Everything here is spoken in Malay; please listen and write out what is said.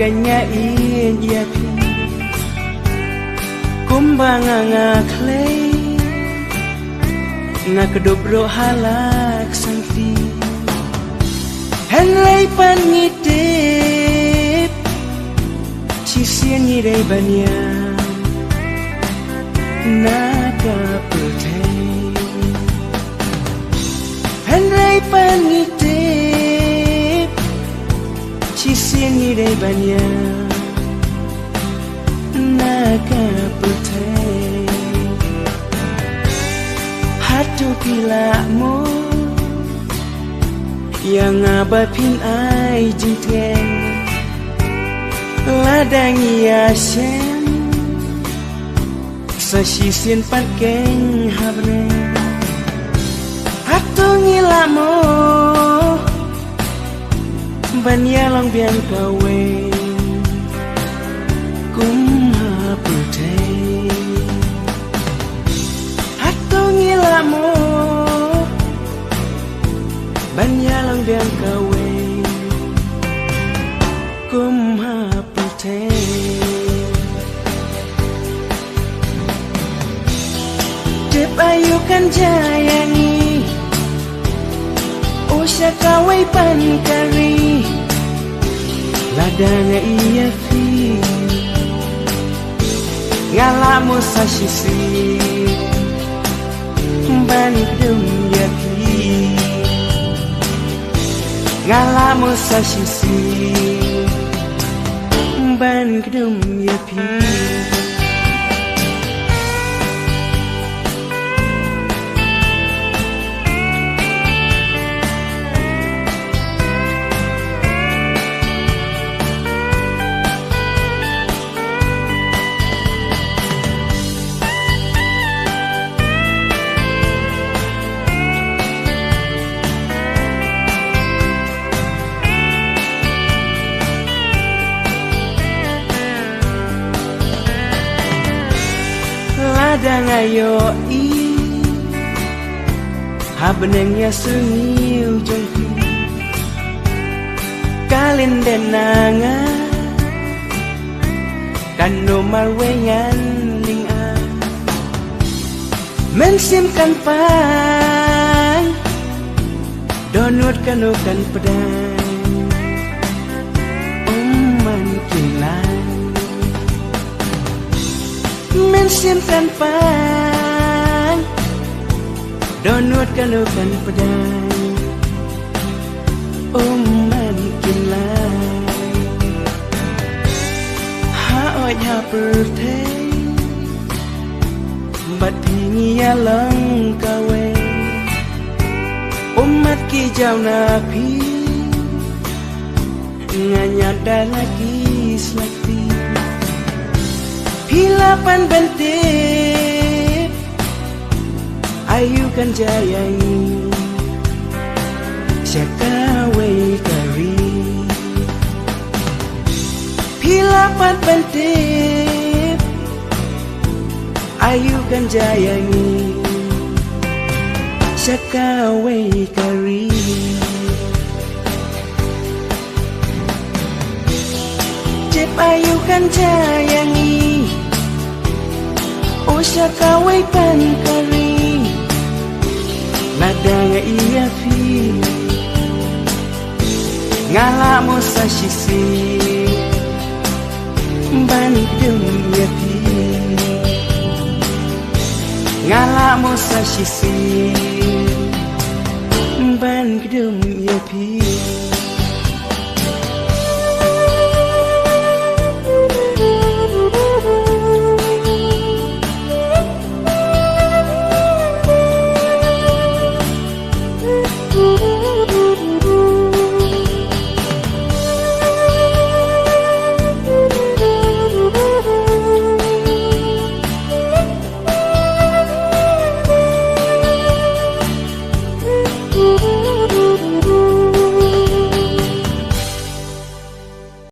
kanya iya pi kumbanga ngaklay nga kedobro halak santi henlay pangitip sisian ngiray banya nakaputay henlay pangitip sisian ngiray banya nakaputay hatu pilamu yang abapin ay jinteng ladang iasen sa sisin pankeng habre hatu ngilamu banyalong biang kawe kumhaputay hatu ngilamu banyalong biang kawe kumhaputay dep ayu kan jayangi usya kawe pankari ladang iya fi ngalamu sa sisi ban kedum ya pi ngalamu sa sisi ban kedum ya pi ladang ayo i habenengnya sungiu jongki kalin denanga kanu marwengan linga mensimkan pan donut kanu kan pedang man kilan mensimpan pan donut kalukan pedang man kinlay haoy ha pertay bat pingia lang kawe umat ki jau napi nganyada lagi selati hilapan bentip ayu kan jayangi syakawe kari hilapan bentip ayu kan jayangi syakawe kari cep ayu kan jayangi usya kawe pankari ladang iya fi ngalamu sa sisi ban kedum ya pi ngalamu sa sisi ban kedum ya pi